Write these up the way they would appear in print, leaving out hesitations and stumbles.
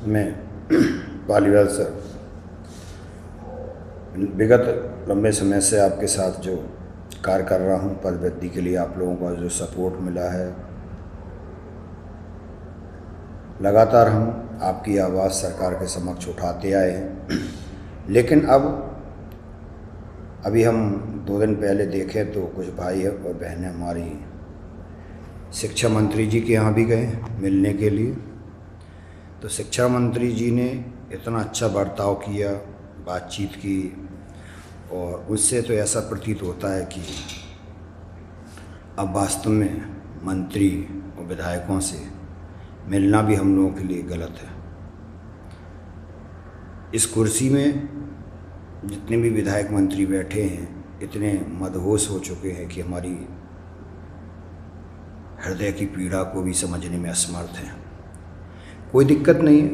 मैं पालीवाल सर विगत लंबे समय से आपके साथ जो कार्य कर रहा हूँ, पदवृद्धि के लिए आप लोगों का जो सपोर्ट मिला है, लगातार हम आपकी आवाज़ सरकार के समक्ष उठाते आए हैं। लेकिन अभी हम 2 दिन पहले देखें तो कुछ भाई और बहनें हमारी शिक्षा मंत्री जी के यहाँ भी गए मिलने के लिए। तो शिक्षा मंत्री जी ने इतना अच्छा बर्ताव किया, बातचीत की, और उससे तो ऐसा प्रतीत होता है कि अब वास्तव में मंत्री और विधायकों से मिलना भी हम लोगों के लिए गलत है। इस कुर्सी में जितने भी विधायक मंत्री बैठे हैं इतने मदहोश हो चुके हैं कि हमारी हृदय की पीड़ा को भी समझने में असमर्थ हैं। कोई दिक्कत नहीं है,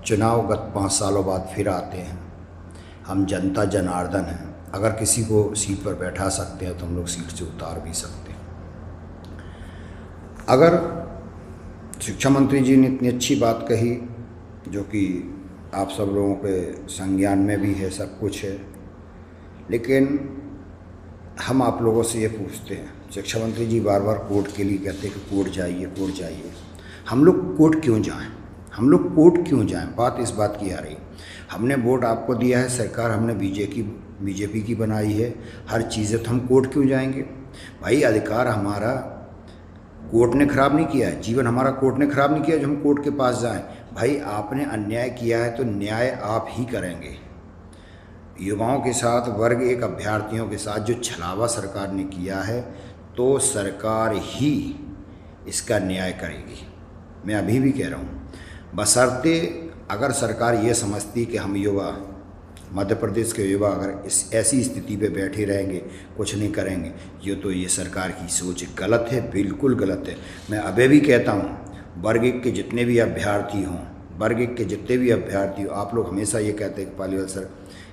चुनाव गत 5 सालों बाद फिर आते हैं। हम जनता जनार्दन हैं, अगर किसी को सीट पर बैठा सकते हैं तो हम लोग सीट से उतार भी सकते हैं। अगर शिक्षा मंत्री जी ने इतनी अच्छी बात कही, जो कि आप सब लोगों के संज्ञान में भी है, सब कुछ है, लेकिन हम आप लोगों से ये पूछते हैं, शिक्षा मंत्री जी बार बार कोर्ट के लिए कहते हैं कि कोर्ट जाइए, कोर्ट जाइए। हम लोग कोर्ट क्यों जाएं? हम लोग कोर्ट क्यों जाएं? बात इस बात की आ रही। हमने वोट आपको दिया है, सरकार हमने बीजेपी की बनाई है, हर चीज़ें, तो हम कोर्ट क्यों जाएंगे? भाई अधिकार हमारा कोर्ट ने ख़राब नहीं किया है, जीवन हमारा कोर्ट ने ख़राब नहीं किया जो हम कोर्ट के पास जाएं। भाई आपने अन्याय किया है तो न्याय आप ही करेंगे। युवाओं के साथ, वर्ग 1 अभ्यर्थियों के साथ जो छलावा सरकार ने किया है, तो सरकार ही इसका न्याय करेगी। मैं अभी भी कह रहा हूँ, बशर्ते अगर सरकार ये समझती कि हम युवा, मध्य प्रदेश के युवा अगर ऐसी स्थिति पे बैठे रहेंगे, कुछ नहीं करेंगे, ये सरकार की सोच गलत है, बिल्कुल गलत है। मैं अभी भी कहता हूँ, वर्ग 1 के जितने भी अभ्यर्थी हों, आप लोग हमेशा ये कहते हैं कि पालीवाल सर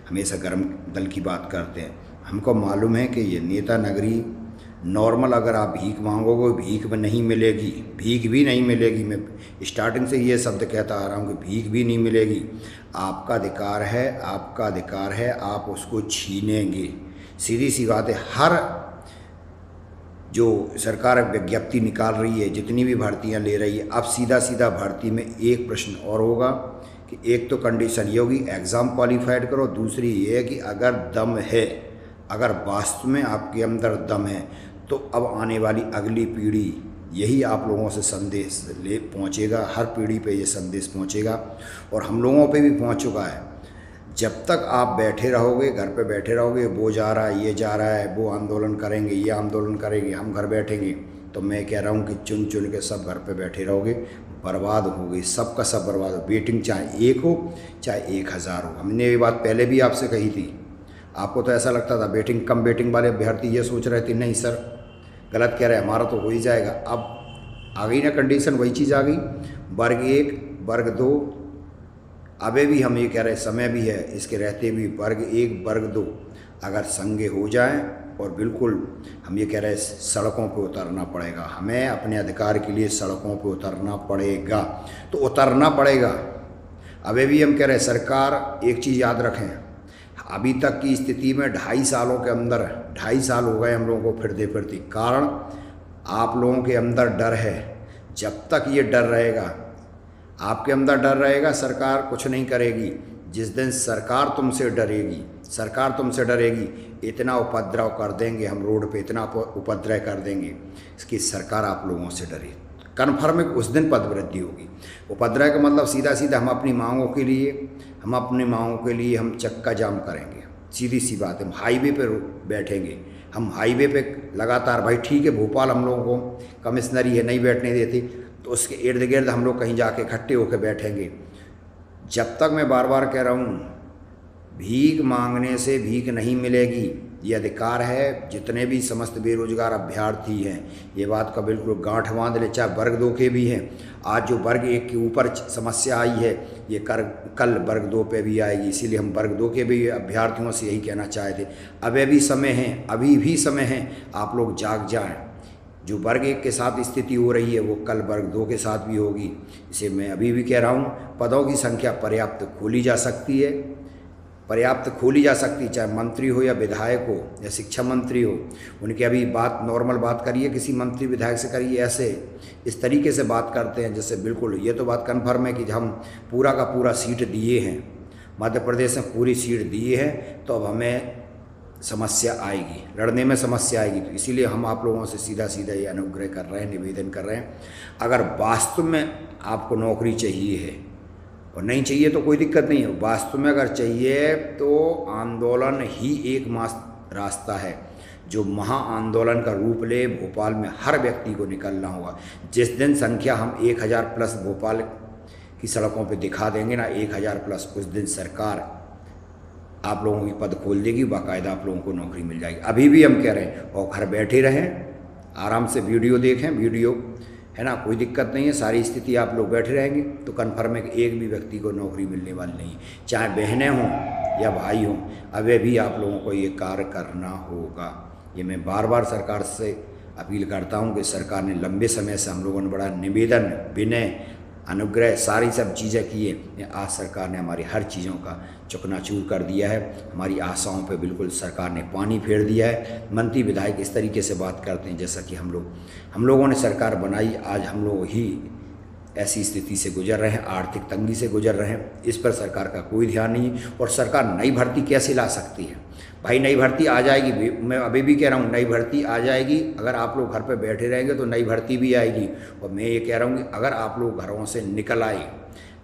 हमेशा गर्म दल की बात करते हैं। हमको मालूम है कि ये नेता नगरी नॉर्मल, अगर आप भीख मांगोगे, भीख में नहीं मिलेगी, भीख भी नहीं मिलेगी। मैं स्टार्टिंग से ये शब्द कहता आ रहा हूँ कि भीख भी नहीं मिलेगी। आपका अधिकार है, आपका अधिकार है, आप उसको छीनेंगे। सीधी सी बात है। हर जो सरकार विज्ञप्ति निकाल रही है, जितनी भी भर्तियाँ ले रही है, अब सीधा भर्ती में एक प्रश्न और होगा कि एक तो कंडीशन ये होगी एग्ज़ाम क्वालिफाइड करो, दूसरी ये है कि अगर दम है, अगर वास्तव में आपके अंदर दम है, तो अब आने वाली अगली पीढ़ी यही आप लोगों से संदेश ले पहुँचेगा। हर पीढ़ी पे ये संदेश पहुँचेगा और हम लोगों पे भी पहुँच चुका है। जब तक आप बैठे रहोगे, घर पे बैठे रहोगे, वो जा रहा है, ये जा रहा है, वो आंदोलन करेंगे, ये आंदोलन करेंगे, हम घर बैठेंगे, तो मैं कह रहा हूँ कि चुन चुन के सब घर पे बैठे रहोगे, बर्बाद हो गई, सबका सब बर्बाद हो। वेटिंग चाहे 1 हो चाहे 1000 हो। हमने ये बात पहले भी आपसे कही थी। आपको तो ऐसा लगता था वेटिंग, कम वेटिंग वाले अभ्यर्थी ये सोच रहे थे नहीं सर गलत कह रहे हैं, हमारा तो हो ही जाएगा। अब आ गई ना कंडीशन, वही चीज़ आ गई। वर्ग 1, वर्ग 2, अबे भी हम ये कह रहे हैं, समय भी है, इसके रहते भी वर्ग 1, वर्ग 2 अगर संगे हो जाएं, और बिल्कुल हम ये कह रहे हैं सड़कों पे उतरना पड़ेगा, हमें अपने अधिकार के लिए सड़कों पे उतरना पड़ेगा, तो उतरना पड़ेगा। अबे भी हम कह रहे हैं, सरकार एक चीज़ याद रखें, अभी तक की स्थिति में 2.5 सालों के अंदर, 2.5 साल हो गए हम लोगों को फिरते, कारण आप लोगों के अंदर डर है। जब तक ये डर रहेगा, आपके अंदर डर रहेगा, सरकार कुछ नहीं करेगी। जिस दिन सरकार तुमसे डरेगी, इतना उपद्रव कर देंगे हम रोड पे, इतना उपद्रव कर देंगे कि सरकार आप लोगों से डरे। कन्फर्म है उस दिन पदवृद्धि होगी। उपद्रव का मतलब सीधा हम अपनी मांगों के लिए हम चक्का जाम करेंगे। सीधी सी बात है, हम हाईवे पे बैठेंगे, हम हाईवे पे लगातार। भाई ठीक है, भोपाल हम लोगों को कमिश्नरी है, नहीं बैठने देती, तो उसके इर्द गिर्द हम लोग कहीं जाके इकट्ठे होकर बैठेंगे। जब तक मैं बार बार कह रहा हूँ, भीख मांगने से भीख नहीं मिलेगी, ये अधिकार है। जितने भी समस्त बेरोजगार अभ्यर्थी हैं, ये बात का बिल्कुल गांठ बांध ले, चाहे वर्ग 2 के भी हैं। आज जो वर्ग 1 के ऊपर समस्या आई है, ये कल वर्ग 2 पे भी आएगी, इसीलिए हम वर्ग 2 के भी अभ्यर्थियों से यही कहना चाहते थे, अभी भी समय है, आप लोग जाग जाएं। जो वर्ग 1 के साथ स्थिति हो रही है वो कल वर्ग 2 के साथ भी होगी। इसे मैं अभी भी कह रहा हूँ, पदों की संख्या पर्याप्त खोली जा सकती है, पर्याप्त खोली जा सकती है, चाहे मंत्री हो या विधायक हो या शिक्षा मंत्री हो। उनकी अभी बात नॉर्मल बात करिए, किसी मंत्री विधायक से करिए, ऐसे इस तरीके से बात करते हैं जैसे बिल्कुल ये तो बात कन्फर्म है कि हम पूरा का पूरा सीट दिए हैं, मध्य प्रदेश में पूरी सीट दिए हैं, तो अब हमें समस्या आएगी, लड़ने में समस्या आएगी। तो इसीलिए हम आप लोगों से सीधा सीधा ये अनुग्रह कर रहे हैं, निवेदन कर रहे हैं, अगर वास्तव में आपको नौकरी चाहिए है और नहीं चाहिए तो कोई दिक्कत नहीं है, वास्तव में अगर चाहिए तो आंदोलन ही एकमात्र रास्ता है जो महा आंदोलन का रूप ले। भोपाल में हर व्यक्ति को निकलना होगा। जिस दिन संख्या हम 1000 प्लस भोपाल की सड़कों पे दिखा देंगे ना, 1000 प्लस, उस दिन सरकार आप लोगों की पद खोल देगी, बाकायदा आप लोगों को नौकरी मिल जाएगी। अभी भी हम कह रहे हैं, और घर बैठे रहें, आराम से वीडियो देखें, वीडियो है ना, कोई दिक्कत नहीं है, सारी स्थिति आप लोग बैठे रहेंगे तो कन्फर्म है कि एक भी व्यक्ति को नौकरी मिलने वाली नहीं, चाहे बहनें हों या भाई हों, अभी भी आप लोगों को ये कार्य करना होगा। ये मैं बार बार सरकार से अपील करता हूँ कि सरकार ने लंबे समय से हम लोगों ने बड़ा निवेदन, विनय, अनुग्रह, सारी सब चीज़ें किए, आज सरकार ने हमारी हर चीज़ों का चकनाचूर कर दिया है, हमारी आशाओं पे बिल्कुल सरकार ने पानी फेर दिया है। मंत्री विधायक इस तरीके से बात करते हैं जैसा कि हम लोगों ने सरकार बनाई, आज हम लोग ही ऐसी स्थिति से गुजर रहे हैं, आर्थिक तंगी से गुजर रहे हैं, इस पर सरकार का कोई ध्यान नहीं। और सरकार नई भर्ती कैसे ला सकती है? भाई नई भर्ती आ जाएगी, मैं अभी भी कह रहा हूँ नई भर्ती आ जाएगी, अगर आप लोग घर पे बैठे रहेंगे तो नई भर्ती भी आएगी। और मैं ये कह रहा हूँ कि अगर आप लोग घरों से निकल आए,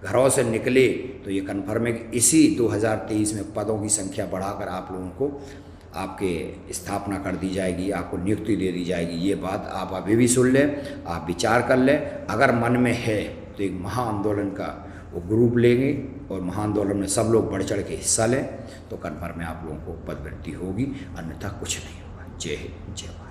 घरों से निकले, तो ये कन्फर्म है कि इसी 2023 में पदों की संख्या बढ़ाकर आप लोगों को आपके स्थापना कर दी जाएगी, आपको नियुक्ति दे दी जाएगी। ये बात आप अभी भी सुन लें, आप विचार कर लें। अगर मन में है तो एक महा आंदोलन का वो ग्रुप लेंगे और महाआंदोलन में सब लोग बढ़ चढ़ के हिस्सा लें, तो कन्फर्म में आप लोगों को पदोन्नति होगी, अन्यथा कुछ नहीं होगा। जय हिंद, जय भारत।